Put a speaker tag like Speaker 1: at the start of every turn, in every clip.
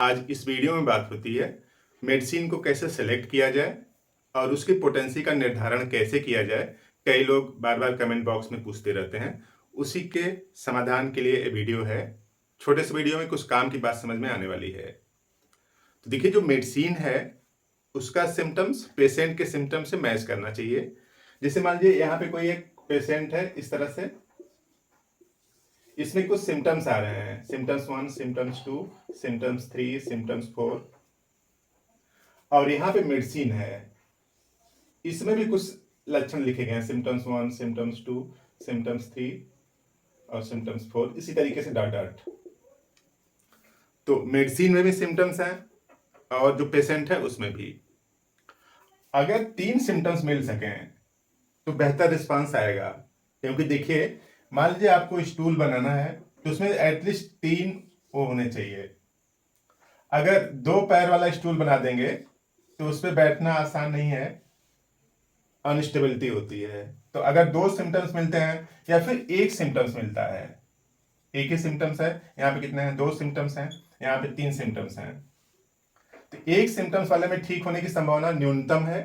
Speaker 1: आज इस वीडियो में बात होती है मेडिसिन को कैसे सेलेक्ट किया जाए और उसकी पोटेंसी का निर्धारण कैसे किया जाए। कई लोग बार बार कमेंट बॉक्स में पूछते रहते हैं, उसी के समाधान के लिए ये वीडियो है। छोटे से वीडियो में कुछ काम की बात समझ में आने वाली है। तो देखिए, जो मेडिसिन है उसका सिम्टम्स पेशेंट के सिम्टम्स से मैच करना चाहिए। जैसे मान लीजिए यहाँ पे कोई एक पेशेंट है, इस तरह से इसमें कुछ सिम्टम्स आ रहे हैं, सिम्टम्स 1, सिम्टम्स 2, सिम्टम्स 3, सिम्टम्स 4, और यहाँ पे मेडिसिन है, इसमें भी कुछ लक्षण लिखे गए हैं, सिम्टम्स 1, सिम्टम्स 2, सिम्टम्स 3 और सिम्टम्स 4, इसी तरीके से डॉट डॉट। तो मेडिसिन में भी सिम्टम्स हैं और जो पेशेंट है उसमें भी। अगर 3 सिम्टम्स मिल सकें तो बेहतर रिस्पांस आएगा। क्योंकि देखिए, मान लीजिए आपको स्टूल बनाना है तो उसमें एटलीस्ट 3 वो होने चाहिए। अगर 2 पैर वाला स्टूल बना देंगे तो उस पर बैठना आसान नहीं है, अनस्टेबिलिटी होती है। तो अगर 2 सिम्टम्स मिलते हैं या फिर एक सिम्टम्स मिलता है, एक ही सिम्टम्स है, यहाँ पे कितने हैं, 2 सिम्टम्स हैं, यहाँ पे 3 सिम्टम्स हैं, तो एक सिम्टम्स वाले में ठीक होने की संभावना न्यूनतम है,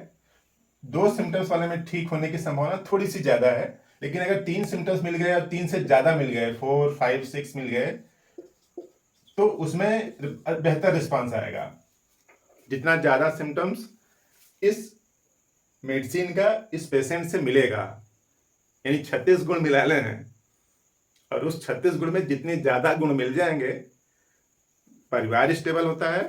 Speaker 1: 2 सिम्टम्स वाले में ठीक होने की संभावना थोड़ी सी ज्यादा है। लेकिन अगर 3 सिम्टम्स मिल गए और 3 से ज्यादा मिल गए, 4, 5, 6 मिल गए, तो उसमें बेहतर रिस्पांस आएगा। जितना ज्यादा सिम्टम्स इस मेडिसिन का इस पेशेंट से मिलेगा, यानी 36 गुण मिला ले हैं, और उस 36 गुण में जितने ज्यादा गुण मिल जाएंगे, परिवार स्टेबल होता है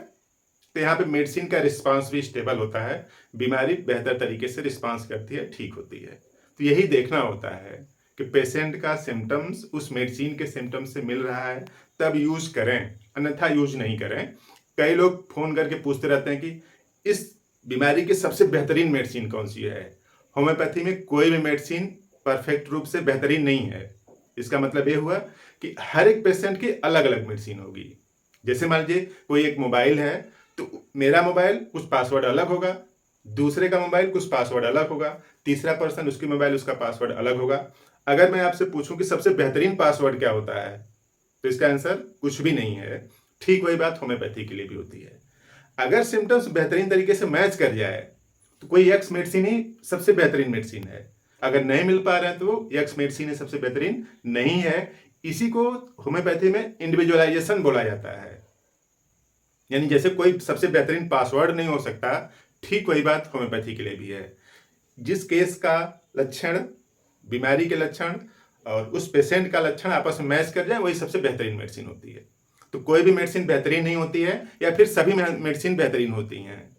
Speaker 1: तो यहाँ पे मेडिसिन का रिस्पांस भी स्टेबल होता है, बीमारी बेहतर तरीके से रिस्पांस करती है, ठीक होती है। तो यही देखना होता है कि पेशेंट का सिम्टम्स उस मेडिसिन के सिम्टम्स से मिल रहा है तब यूज करें, अन्यथा यूज नहीं करें। कई लोग फोन करके पूछते रहते हैं कि इस बीमारी की सबसे बेहतरीन मेडिसिन कौन सी है। होम्योपैथी में कोई भी मेडिसिन परफेक्ट रूप से बेहतरीन नहीं है। इसका मतलब ये हुआ कि हर एक पेशेंट की अलग अलग मेडिसिन होगी। जैसे मान लीजिए कोई एक मोबाइल है, तो मेरा मोबाइल कुछ पासवर्ड अलग होगा, दूसरे का मोबाइल कुछ पासवर्ड अलग होगा, तीसरा पर्सन उसकी मोबाइल उसका पासवर्ड अलग होगा। अगर मैं आपसे पूछूं कि सबसे बेहतरीन पासवर्ड क्या होता है, तो इसका आंसर कुछ भी नहीं है। ठीक वही बात होम्योपैथी के लिए भी होती है। अगर सिम्टम्स बेहतरीन तरीके से मैच कर जाए तो कोई एक्स मेडिसिन ही सबसे बेहतरीन मेडिसिन है। अगर नहीं मिल पा रहे हैं तो वो एक्स मेडिसिन ही सबसे बेहतरीन नहीं है। इसी को होम्योपैथी में इंडिविजुअलाइजेशन बोला जाता है। यानी जैसे कोई सबसे बेहतरीन पासवर्ड नहीं हो सकता, ठीक वही बात होम्योपैथी के लिए भी है। जिस केस का लक्षण, बीमारी के लक्षण और उस पेशेंट का लक्षण आपस में मैच कर जाए, वही सबसे बेहतरीन मेडिसिन होती है। तो कोई भी मेडिसिन बेहतरीन नहीं होती है, या फिर सभी मेडिसिन बेहतरीन होती हैं।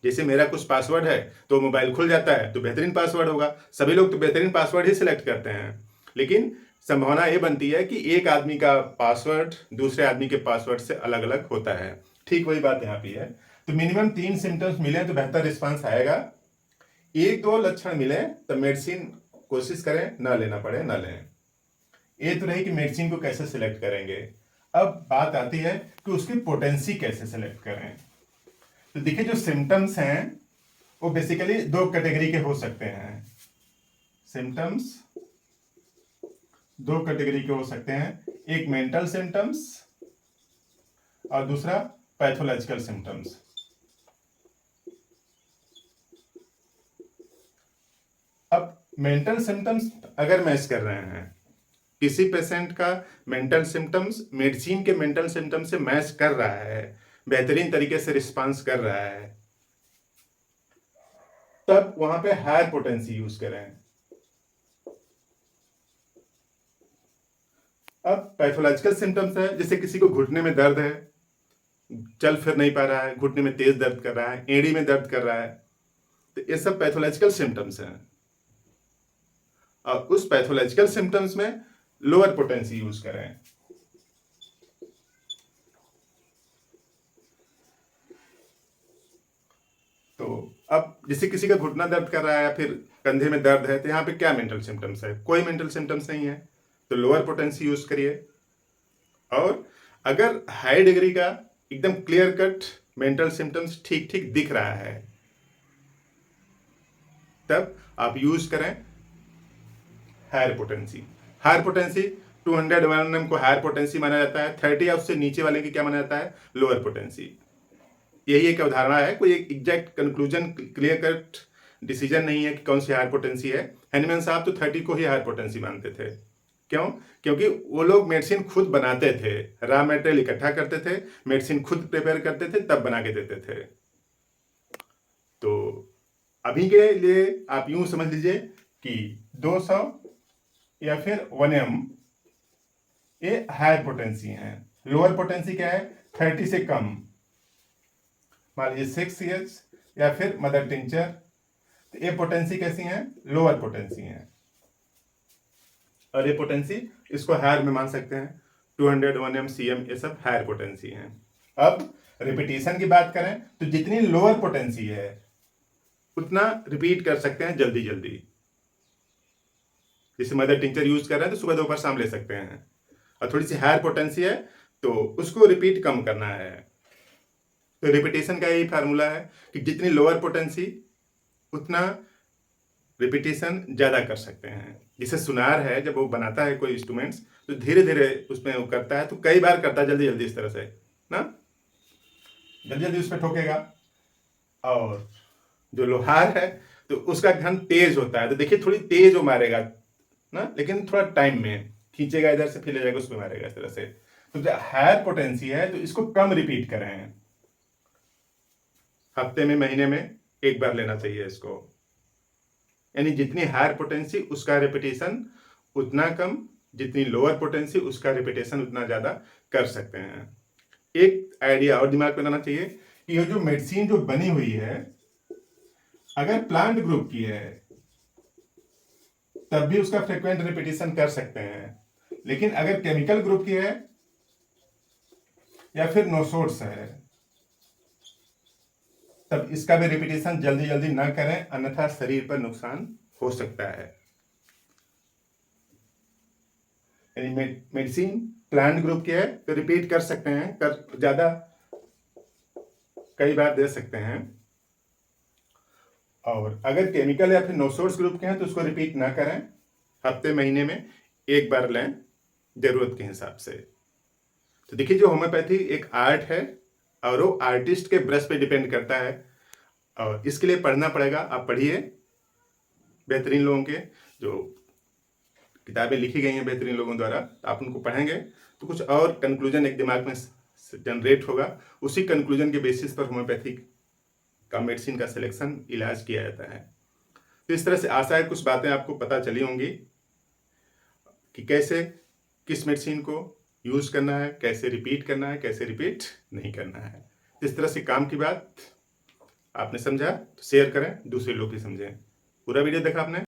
Speaker 1: जैसे मेरा कुछ पासवर्ड है तो मोबाइल खुल जाता है तो बेहतरीन पासवर्ड होगा, सभी लोग तो बेहतरीन पासवर्ड ही सिलेक्ट करते हैं। लेकिन संभावना ये बनती है कि एक आदमी का पासवर्ड दूसरे आदमी के पासवर्ड से अलग अलग होता है। ठीक वही बात यहाँ पे है। तो मिनिमम 3 सिम्टम्स मिले तो बेहतर रिस्पांस आएगा। 1-2 लक्षण मिले तो मेडिसिन कोशिश करें ना लेना पड़े, ना लें। ये तो रही कि मेडिसिन को कैसे सिलेक्ट करेंगे। अब बात आती है कि उसकी पोटेंसी कैसे सिलेक्ट करें। तो देखिए, जो सिम्टम्स हैं वो बेसिकली 2 कैटेगरी के हो सकते हैं। सिम्टम्स 2 कैटेगरी के हो सकते हैं, एक मेंटल सिम्टम्स और दूसरा पैथोलॉजिकल सिम्टम्स। अब मेंटल सिम्टम्स अगर मैच कर रहे हैं, किसी पेशेंट का मेंटल सिम्टम्स मेडिसिन के मेंटल सिम्टम्स से मैच कर रहा है, बेहतरीन तरीके से रिस्पांस कर रहा है, तब वहां पे हायर पोटेंसी यूज करें। अब पैथोलॉजिकल सिम्टम्स है, जैसे किसी को घुटने में दर्द है, चल फिर नहीं पा रहा है, घुटने में तेज दर्द कर रहा है, एड़ी में दर्द कर रहा है, तो ये सब पैथोलॉजिकल सिम्टम्स हैं। और उस पैथोलॉजिकल सिम्टम्स में लोअर पोटेंसी यूज करें। तो अब जैसे किसी का घुटना दर्द कर रहा है या फिर कंधे में दर्द है, तो यहाँ पे क्या मेंटल सिम्टम्स है, कोई मेंटल सिम्टम्स नहीं है, तो लोअर पोटेंसी यूज करिए। और अगर हाई डिग्री का एकदम क्लियर कट मेंटल सिम्टम्स ठीक ठीक दिख रहा है, तब आप यूज करें higher potency. Higher potency 200 mm को हायर पोटेंसी माना जाता है, 30 या उससे नीचे वाले की क्या माना जाता है, लोअर पोटेंसी। यही एक अवधारणा है, कोई एक exact conclusion, clear cut decision नहीं है कि कौन सी हायर पोटेंसी है। हैनीमैन साहब तो 30 को ही हायर पोटेंसी मानते थे। क्यों? क्योंकि वो लोग मेडिसिन खुद बनाते थे, रॉ मटेरियल इकट्ठा करते थे, मेडिसिन खुद प्रिपेयर करते थे, तब बना के देते थे। तो अभी के लिए आप यूं समझ लीजिए कि 200 या फिर 1 m ये हायर पोटेंसी है। लोअर पोटेंसी क्या है, 30 से कम, मान लीजिए 6 years या फिर मदर टिंचर, तो ये पोटेंसी कैसी है, लोअर पोटेंसी है। और ये पोटेंसी इसको हायर में मान सकते हैं, 200 1 m cm ये सब हायर पोटेंसी है। अब रिपीटेशन की बात करें तो जितनी लोअर पोटेंसी है उतना रिपीट कर सकते हैं जल्दी जल्दी। जैसे मदर टिंचर यूज कर रहे हैं तो सुबह दोपहर शाम ले सकते हैं, और थोड़ी सी हायर पोटेंसी है तो उसको रिपीट कम करना है। तो रिपीटेशन का यही फार्मूला है कि जितनी लोअर पोटेंसी उतना रिपीटेशन ज़्यादा कर सकते हैं। जैसे सुनार है, जब वो बनाता है कोई इंस्ट्रूमेंट्स तो धीरे धीरे उसमें वो करता है, तो कई बार करता है जल्दी जल्दी, इस तरह से ना, जल्दी जल्दी उस पर ठोकेगा। और जो लोहार है तो उसका घन तेज होता है, तो देखिए थोड़ी तेज वो मारेगा ना, लेकिन थोड़ा टाइम में खींचेगा, इधर से फिर ले जाएगा, उसमें मारेगा इस तरह से। तो जो हायर पोटेंसी है तो इसको कम रिपीट करें, हफ्ते में महीने में एक बार लेना चाहिए इसको। यानी जितनी हायर पोटेंसी उसका रिपीटेशन उतना कम, जितनी लोअर पोटेंसी उसका रिपीटेशन उतना ज़्यादा कर सकते हैं। एक आइडिया और दिमाग में लाना चाहिए कि ये जो मेडिसिन जो बनी हुई है, अगर प्लांट ग्रुप की है तब भी उसका फ्रिक्वेंट रिपीटेशन कर सकते हैं, लेकिन अगर केमिकल ग्रुप की है या फिर नो सोर्स है तब इसका भी रिपीटेशन जल्दी जल्दी ना करें, अन्यथा शरीर पर नुकसान हो सकता है। यानी मेडिसिन प्लांट ग्रुप की है तो रिपीट कर सकते हैं, कर ज्यादा कई बार दे सकते हैं, और अगर केमिकल या फिर नो सोर्स ग्रुप के हैं तो उसको रिपीट ना करें, हफ्ते महीने में एक बार लें जरूरत के हिसाब से। तो देखिए जो होम्योपैथी एक आर्ट है और वो आर्टिस्ट के ब्रश पे डिपेंड करता है, और इसके लिए पढ़ना पड़ेगा। आप पढ़िए, बेहतरीन लोगों के जो किताबें लिखी गई हैं बेहतरीन लोगों द्वारा, आप उनको पढ़ेंगे तो कुछ और कंक्लूजन एक दिमाग में जनरेट होगा। उसी कंक्लूजन के बेसिस पर होम्योपैथी का मेडिसिन का सिलेक्शन, इलाज किया जाता है। तो इस तरह से आशा है कुछ बातें आपको पता चली होंगी कि कैसे किस मेडिसिन को यूज करना है, कैसे रिपीट करना है, कैसे रिपीट नहीं करना है। इस तरह से काम की बात आपने समझा तो शेयर करें, दूसरे लोग भी समझें। पूरा वीडियो देखा आपने?